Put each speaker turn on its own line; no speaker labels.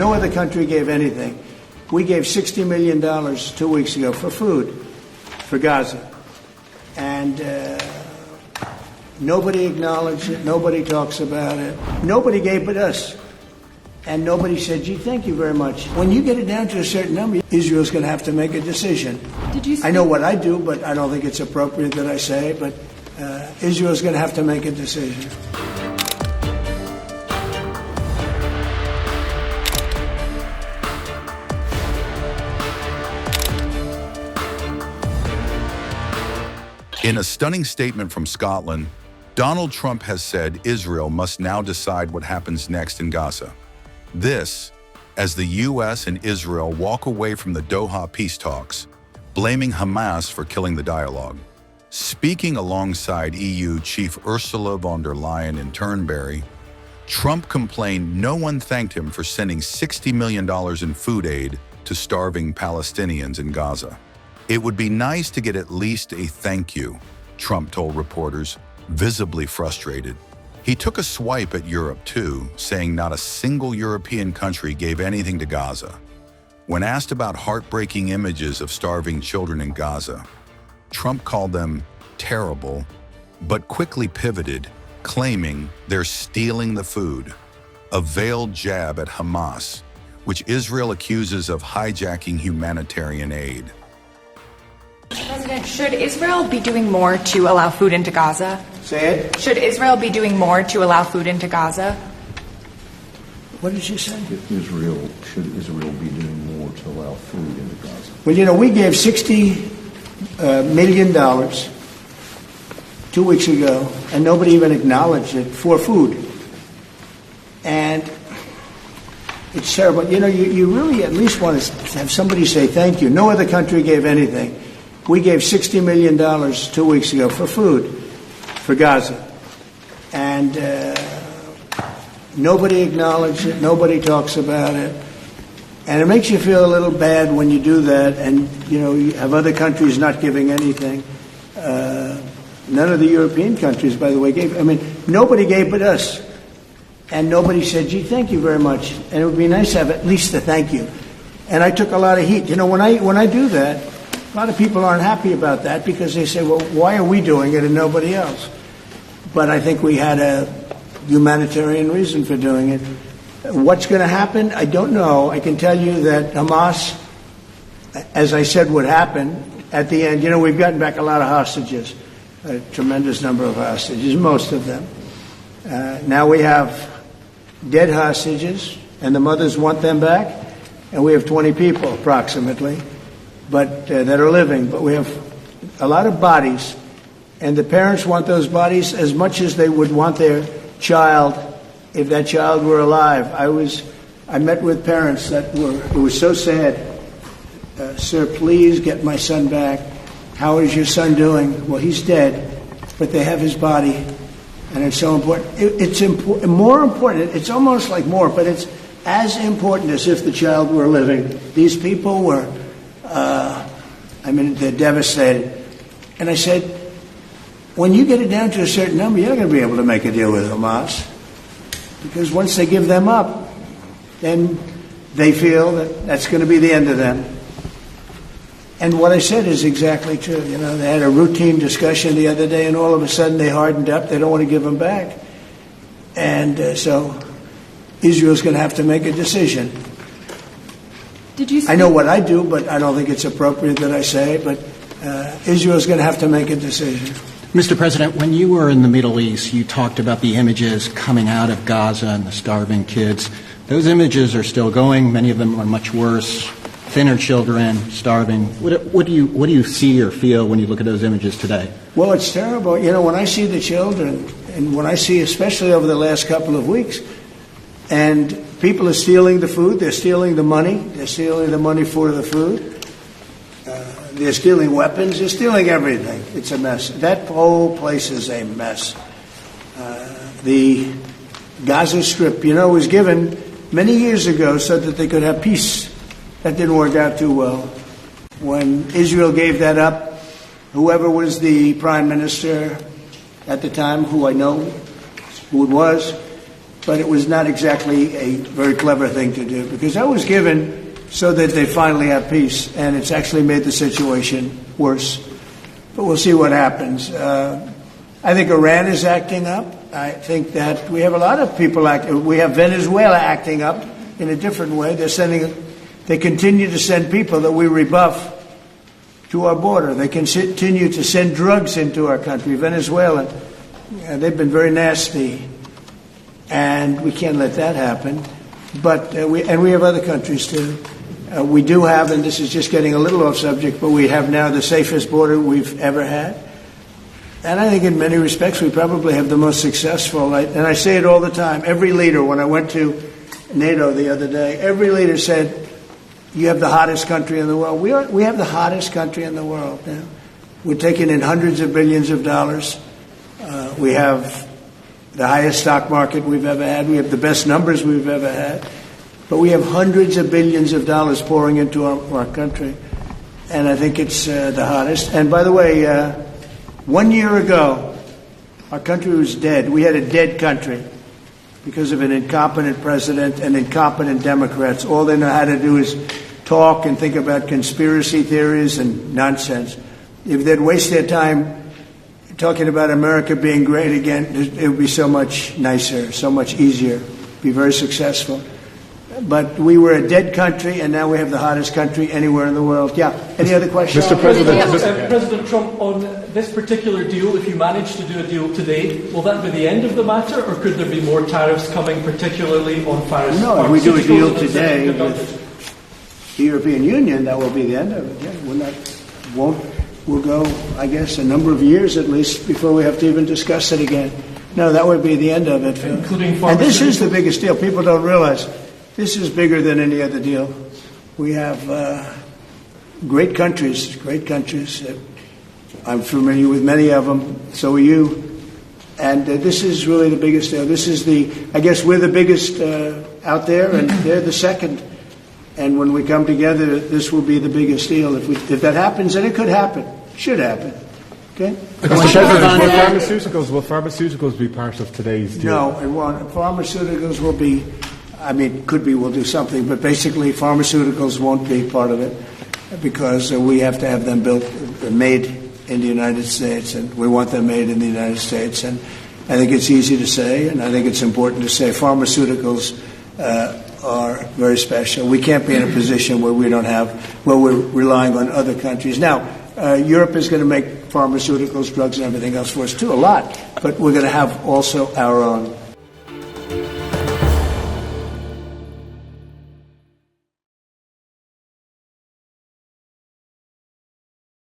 No other country gave anything. We gave $60 million 2 weeks ago for food for Gaza. And nobody acknowledged it. Nobody talks about it. Nobody gave but us. And nobody said, gee, thank you very much. When you get it down to a certain number, Israel's going to have to make a decision. I know what I do, but I don't think it's appropriate that I say, but Israel's going to have to make a decision.
In a stunning statement from Scotland, Donald Trump has said Israel must now decide what happens next in Gaza. This, as the U.S. and Israel walk away from the Doha peace talks, blaming Hamas for killing the dialogue. Speaking alongside EU Chief Ursula von der Leyen in Turnberry, Trump complained no one thanked him for sending $60 million in food aid to starving Palestinians in Gaza. It would be nice to get at least a thank you, Trump told reporters, visibly frustrated. He took a swipe at Europe too, saying not a single European country gave anything to Gaza. When asked about heartbreaking images of starving children in Gaza, Trump called them terrible, but quickly pivoted, claiming they're stealing the food, a veiled jab at Hamas, which Israel accuses of hijacking humanitarian aid.
Mr. President, should Israel be doing more to allow food into Gaza?
Say it.
Should Israel be doing more to allow food into Gaza?
What did you say?
Should Israel be doing more to allow food into Gaza?
Well, you know, we gave $60 million 2 weeks ago, and nobody even acknowledged it, for food. And it's terrible. You know, you really at least want to have somebody say thank you. No other country gave anything. We gave $60 million 2 weeks ago for food for Gaza. And nobody acknowledged it. Nobody talks about it. And it makes you feel a little bad when you do that, and, you know, you have other countries not giving anything. None of the European countries, by the way, gave. I mean, nobody gave but us. And nobody said, gee, thank you very much. And it would be nice to have at least a thank you. And I took a lot of heat. You know, when I do that, a lot of people aren't happy about that because they say, well, why are we doing it and nobody else? But I think we had a humanitarian reason for doing it. What's going to happen? I don't know. I can tell you that Hamas, as I said would happen, at the end, you know, we've gotten back a lot of hostages, a tremendous number of hostages, most of them. Now we have dead hostages, and the mothers want them back, and we have 20 people approximately, but that are living. But we have a lot of bodies, and the parents want those bodies as much as they would want their child if that child were alive. I met with parents that it was so sad. Sir, please get my son back. How is your son doing? Well, he's dead, but they have his body, and it's so important. It's more important. It's almost like more, but it's as important as if the child were living. These people were, they're devastated. And I said, when you get it down to a certain number, you're not going to be able to make a deal with Hamas. Because once they give them up, then they feel that that's going to be the end of them. And what I said is exactly true. You know, they had a routine discussion the other day, and all of a sudden they hardened up. They don't want to give them back. And so Israel's going to have to make a decision. I know what I do, but I don't think it's appropriate that I say, but Israel's going to have to make a decision.
Mr. President, when you were in the Middle East, you talked about the images coming out of Gaza and the starving kids. Those images are still going. Many of them are much worse. Thinner children, starving. What do you see or feel when you look at those images today?
Well, it's terrible. You know, when I see the children, and when I see, especially over the last couple of weeks, and people are stealing the food, they're stealing the money, they're stealing the money for the food, they're stealing weapons, they're stealing everything. It's a mess. That whole place is a mess. The Gaza Strip, you know, was given many years ago so that they could have peace. That didn't work out too well. When Israel gave that up, whoever was the prime minister at the time, who I know who it was, but it was not exactly a very clever thing to do, because that was given so that they finally have peace, and it's actually made the situation worse. But we'll see what happens. I think Iran is acting up. I think that we have a lot of people acting. We have Venezuela acting up in a different way. They continue to send people that we rebuff to our border. They continue to send drugs into our country. Venezuela, they've been very nasty, and we can't let that happen. But we have other countries too. We do have, and this is just getting a little off subject, but we have now the safest border we've ever had. And I think in many respects we probably have the most successful. And I say it all the time. Every leader, when I went to NATO the other day, every leader said, you have the hottest country in the world. We have the hottest country in the world now. We're taking in hundreds of billions of dollars. We have the highest stock market we've ever had. We have the best numbers we've ever had. But we have hundreds of billions of dollars pouring into our country. And I think it's the hottest. And by the way, 1 year ago, our country was dead. We had a dead country because of an incompetent president and incompetent Democrats. All they know how to do is talk and think about conspiracy theories and nonsense. If they'd waste their time talking about America being great again, it would be so much nicer, so much easier, be very successful. But we were a dead country, and now we have the hottest country anywhere in the world. Yeah. Any other questions?
Mr. President,
President Trump, on this particular deal, if you manage to do a deal today, will that be the end of the matter, or could there be more tariffs coming, particularly on pharmaceuticals?
No, if we do a deal today with the European Union, that will be the end of it. Yeah, we'll go, I guess, a number of years at least before we have to even discuss it again. No, that would be the end of it.
Including pharmaceuticals?
And this is the biggest deal. People don't realize this is bigger than any other deal. We have great countries. I'm familiar with many of them. So are you. And this is really the biggest deal. This is I guess we're the biggest out there, and they're the second. And when we come together, this will be the biggest deal. If that happens, and it could happen, should happen. Okay?
Will pharmaceuticals be part of today's deal?
No, it won't. Pharmaceuticals will be, could be, we'll do something, but basically pharmaceuticals won't be part of it because we have to have them made in the United States, and we want them made in the United States. And I think it's easy to say, and I think it's important to say pharmaceuticals are very special. We can't be in a position where we're relying on other countries. Now, Europe is going to make pharmaceuticals, drugs, and everything else for us too, a lot, but we're going to have also our own.